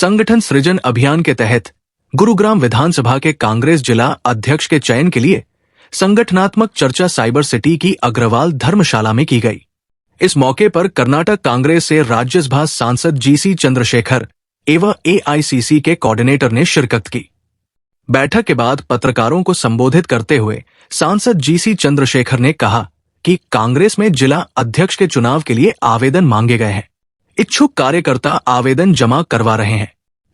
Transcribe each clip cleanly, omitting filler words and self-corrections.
संगठन सृजन अभियान के तहत गुरुग्राम विधानसभा के कांग्रेस जिला अध्यक्ष के चयन के लिए संगठनात्मक चर्चा साइबर सिटी की अग्रवाल धर्मशाला में की गई। इस मौके पर कर्नाटक कांग्रेस से राज्यसभा सांसद जीसी चंद्रशेखर एवं एआईसीसी के कोऑर्डिनेटर ने शिरकत की। बैठक के बाद पत्रकारों को संबोधित करते हुए सांसद जीसी चंद्रशेखर ने कहा कि कांग्रेस में जिला अध्यक्ष के चुनाव के लिए आवेदन मांगे गए हैं। इच्छुक कार्यकर्ता आवेदन जमा करवा रहे हैं।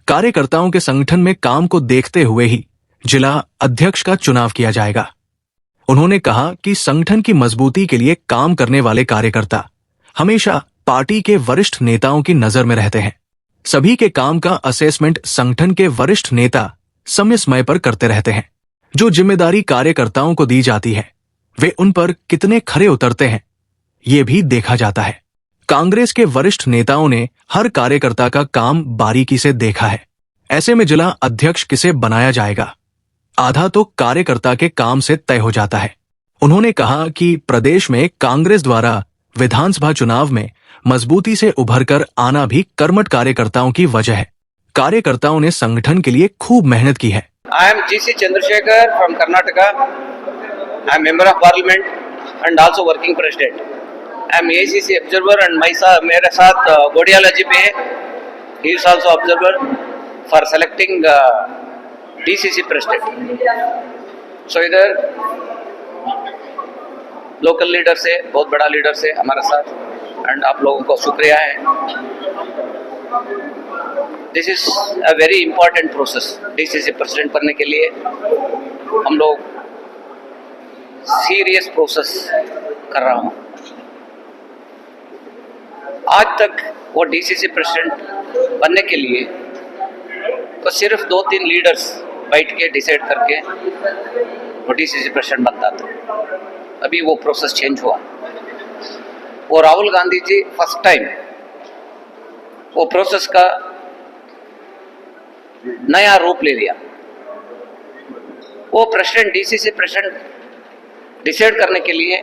कार्यकर्ताओं के संगठन में काम को देखते हुए ही जिला अध्यक्ष का चुनाव किया जाएगा। उन्होंने कहा कि संगठन की मजबूती के लिए काम करने वाले कार्यकर्ता हमेशा पार्टी के वरिष्ठ नेताओं की नजर में रहते हैं। सभी के काम का असेसमेंट संगठन के वरिष्ठ नेता समय समय पर करते रहते हैं। जो जिम्मेदारी कार्यकर्ताओं को दी जाती है वे उन पर कितने खरे उतरते हैं ये भी देखा जाता है। कांग्रेस के वरिष्ठ नेताओं ने हर कार्यकर्ता का काम बारीकी से देखा है। ऐसे में जिला अध्यक्ष किसे बनाया जाएगा आधा तो कार्यकर्ता के काम से तय हो जाता है। उन्होंने कहा कि प्रदेश में कांग्रेस द्वारा विधानसभा चुनाव में मजबूती से उभरकर आना भी कर्मठ कार्यकर्ताओं की वजह है। कार्यकर्ताओं ने संगठन के लिए खूब मेहनत की है। I am GC Chandrasekhar from Karnataka. I am member of parliament and also working president. I am ACC observer and मेरे साथ गोडियाला जी पे he is also observer for selecting DCC president. So इधर लोकल लीडर से बहुत बड़ा leader से हमारे साथ एंड आप लोगों को शुक्रिया है। This is a very important process. DCC president बनने के लिए हम लोग सीरियस प्रोसेस कर रहा हूँ। आज तक वो डीसीसी प्रेसिडेंट बनने के लिए तो सिर्फ 2-3 लीडर्स बैठ के डिसाइड करके वो डीसीसी प्रेसिडेंट बनता था। अभी वो प्रोसेस चेंज हुआ। वो राहुल गांधी जी फर्स्ट टाइम वो प्रोसेस का नया रूप ले लिया। वो प्रेसिडेंट डीसीसी प्रेसिडेंट डिसाइड करने के लिए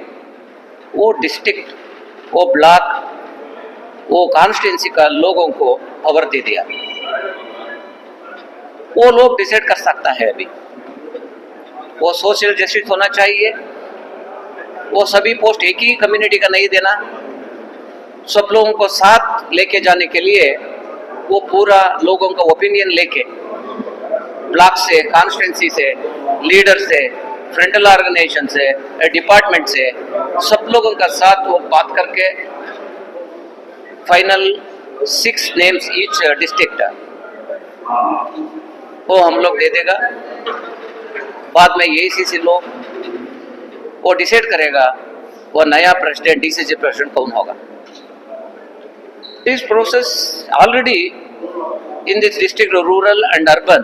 वो डिस्ट्रिक्ट, वो ब्लॉक, वो कॉन्स्टिट्यूंसी का लोगों को पावर दे दिया। वो लोग डिसाइड कर सकता है। अभी वो सोशल जस्टिस होना चाहिए। वो सभी पोस्ट एक ही कम्युनिटी का नहीं देना। सब लोगों को साथ लेके जाने के लिए वो पूरा लोगों का ओपिनियन लेके ब्लॉक से, कॉन्स्टिट्यूंसी से, लीडर से, फ्रंटल ऑर्गेनाइजेशन से, डिपार्टमेंट से, सब लोगों का साथ वो बात करके फाइनल 6 नेम्स ईच डिस्ट्रिक्ट वो हम लोग दे देगा। बाद में एआईसीसी लोग वो डिसाइड करेगा वो नया प्रेसिडेंट, डीसीसी प्रेसिडेंट कौन होगा। This process already in this district, rural and urban,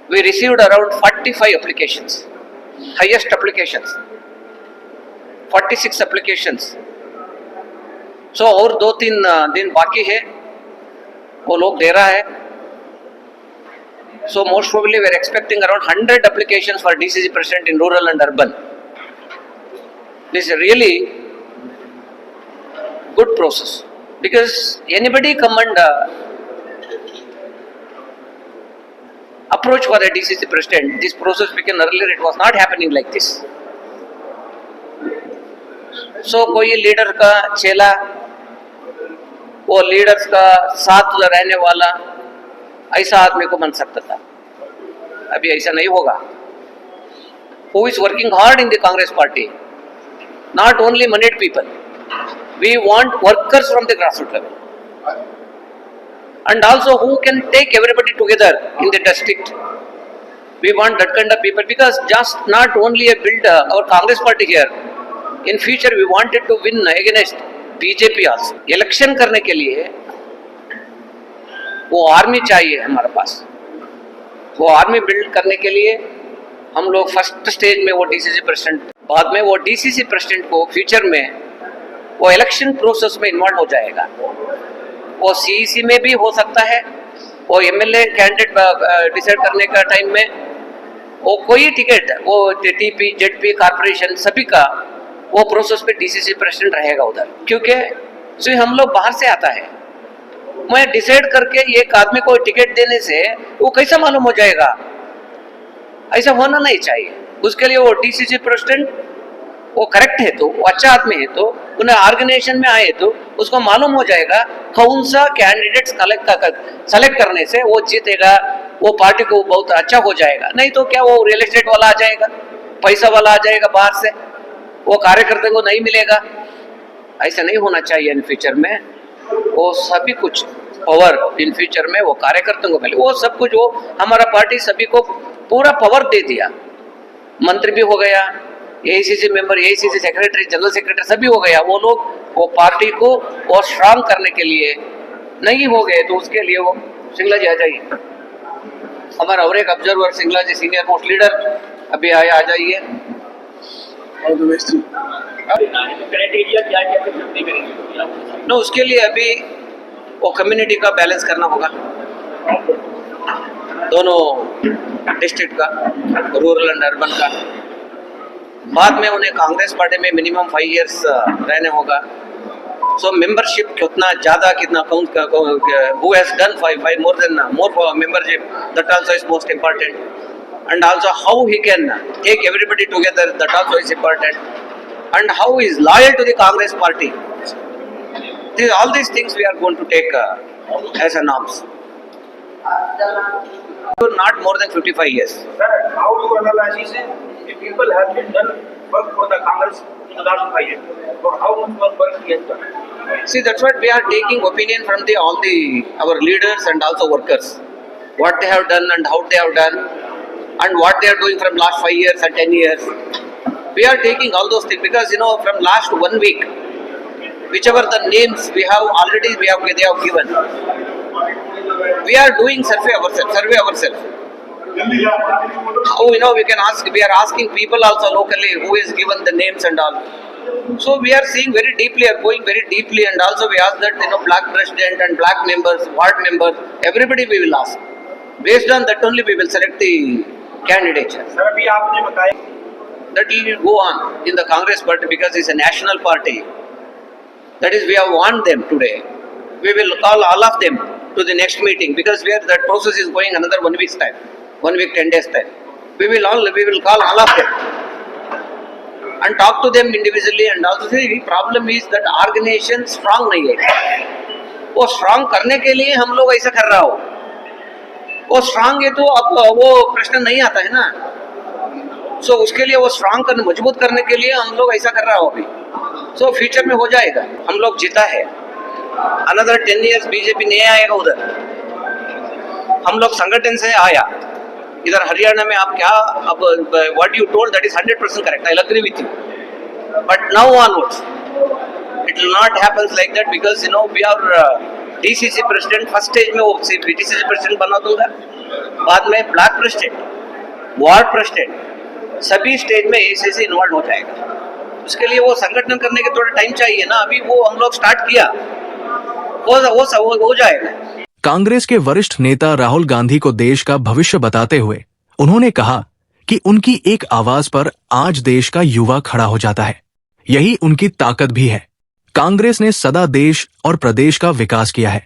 we received around 45 applications, highest applications, 46 applications. So और 2-3 दिन बाकी है, वो लोग दे रहा है। So most probably we are expecting around 100 applications for DCC president in rural and urban. This is really good process because anybody come and approach for a DCC president. This process began earlier, it was not happening like this. So कोई leader का चेला, वो leaders का साथ रहने वाला ऐसा आदमी को बन सकता था। अभी ऐसा नहीं होगा। Who is working hard in the Congress party? Not only moneyed people. We want workers from the grassroots level, and also who can take everybody together in the district. We want that kind of people because just not only a builder our Congress party here. In future we wanted to win against BJP also. Election करने के लिए वो army चाहिए हमारे पास। वो army build करने के लिए हम लोग फर्स्ट स्टेज में वो डीसीसी प्रेसिडेंट, बाद में वो डीसीसी प्रेसिडेंट को फ्यूचर में वो इलेक्शन प्रोसेस में इन्वॉल्व हो जाएगा। वो सीईसी में भी हो सकता है। वो एमएलए कैंडिडेट डिसाइड करने का टाइम में वो कोई टिकट, वो टीपी, जेडपी, कॉर्पोरेशन सभी का वो प्रोसेस पे डीसीसी प्रेसिडेंट रहेगा उधर। क्योंकि हम लोग बाहर से आता है, मैं डिसाइड करके एक आदमी को टिकट देने से वो कैसे मालूम हो जाएगा? ऐसा होना नहीं चाहिए। उसके लिए वो डीसीसी प्रेसिडेंट वो करेक्ट है तो, वो अच्छा आदमी है तो, उन्हें ऑर्गेनाइजेशन में आए तो उसको मालूम हो जाएगा कौन सा कैंडिडेट सेलेक्ट करने से वो जीतेगा, वो पार्टी को बहुत अच्छा हो जाएगा। नहीं तो क्या वो रियल एस्टेट वाला आ जाएगा, पैसा वाला आ जाएगा बाहर से, वो कार्यकर्ता को नहीं मिलेगा। ऐसा नहीं होना चाहिए इन फ्यूचर में। वो सभी कुछ पावर इन फ्यूचर में वो कार्यकर्ताओं को मिले, वो सब कुछ वो हमारा पार्टी सभी को पूरा पावर दे दिया। मंत्री भी हो गया, AICC member, AICC secretary, general secretary सभी हो गया। वो लोग वो पार्टी को और स्ट्रांग करने के लिए नहीं हो गए तो उसके लिए वो सिंगला जी आ जाइए। हमारा और एक ऑब्जर्वर सिंगला जी सीनियर मोस्ट लीडर अभी आया, आ जाइए। नो, उसके लिए अभी वो कम्युनिटी का बैलेंस करना होगा, दोनों डिस्ट्रिक्ट का, रूरल एंड अर्बन का। बाद में उन्हें कांग्रेस पार्टी में मिनिमम 5 इयर्स रहने होगा। सो मेंबरशिप कितना ज्यादा कितना count, who has done 5 more for membership, that also is most important. And also how he can take everybody together, that also is important. And how he is loyal to the Congress party. All these things we are going to take as a norms. Not more than 55 years. Sir, how do you analyze if people have been done work for the Congress in the last 5 years? For how much more work he has done? See, that's what we are taking opinion from our leaders and also workers. What they have done and how they have done and what they are doing from last 5 years and 10 years. We are taking all those things because from last 1 week, whichever the names they have given, we are doing survey ourselves. How we are asking people also locally who is given the names and all. So we are seeing very deeply, going very deeply, and also we ask that black president and black members, ward members, everybody we will ask. Based on that only we will select the candidature. Sir, अभी आपने बताया That will go on in the Congress party because it's a national party. That is, we have warned them today. We will call all of them to the next meeting because that process is going another 1 week's time, 1 week 10 days time. We will call all of them and talk to them individually and also say the problem is that organization strong नहीं है। वो strong करने के लिए हम लोग ऐसा कर रहा हो, वो strong है तो अब वो प्रश्न नहीं आता है ना। So उसके लिए वो strong करने, मजबूत करने के लिए हम लोग ऐसा कर रहा हो अभी। So फ्यूचर में हो जाएगा। हम लोग जीता है, another 10 years बीजेपी नहीं आएगा उधर। हम लोग संगठन से आया इधर हरियाणा में। आप क्या अब what you told that is 100% correct. I'll agree with you. But now onwards, it will not happen like that because we are DCC president. First stage में वो DCC president बना दूंगा, बाद में ब्लॉक प्रेसिडेंट, वार्ड प्रेसिडेंट, सभी stage में ACC involve हो जाएगा। उसके लिए वो संगठन करने के थोड़ा टाइम चाहिए ना। अभी वो हम लोग स्टार्ट किया, वो हो जाएगा। कांग्रेस के वरिष्ठ नेता राहुल गांधी को देश का भविष्य बताते हुए उन्होंने कहा कि उनकी एक आवाज पर आज देश का युवा खड़ा हो जाता है। यही उनकी ताकत भी है। कांग्रेस ने सदा देश और प्रदेश का विकास किया है,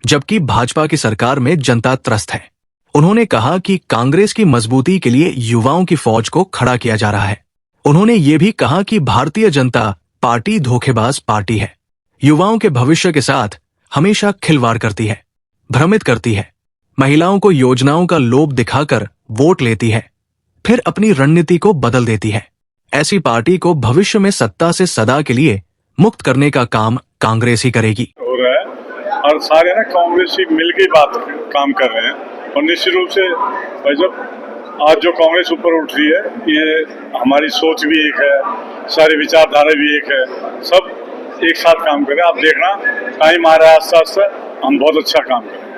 जबकि भाजपा की सरकार में जनता त्रस्त है। उन्होंने कहा कि कांग्रेस की मजबूती के लिए युवाओं की फौज को खड़ा किया जा रहा है। उन्होंने ये भी कहा कि भारतीय जनता पार्टी धोखेबाज पार्टी है, युवाओं के भविष्य के साथ हमेशा खिलवाड़ करती है, भ्रमित करती है, महिलाओं को योजनाओं का लोभ दिखाकर वोट लेती है, फिर अपनी रणनीति को बदल देती है। ऐसी पार्टी को भविष्य में सत्ता से सदा के लिए मुक्त करने का काम कांग्रेस ही करेगी। हो रहा है और सारे ना कांग्रेस ही मिलकर बात काम कर रहे हैं और निश्चित रूप से भाई जब आज जो कांग्रेस ऊपर उठ रही है, ये हमारी सोच भी एक है, सारी विचारधारा भी एक है, सब एक साथ काम करें। आप देखना टाइम आ रहा है, आस्ते आस्ते हम बहुत अच्छा काम करें।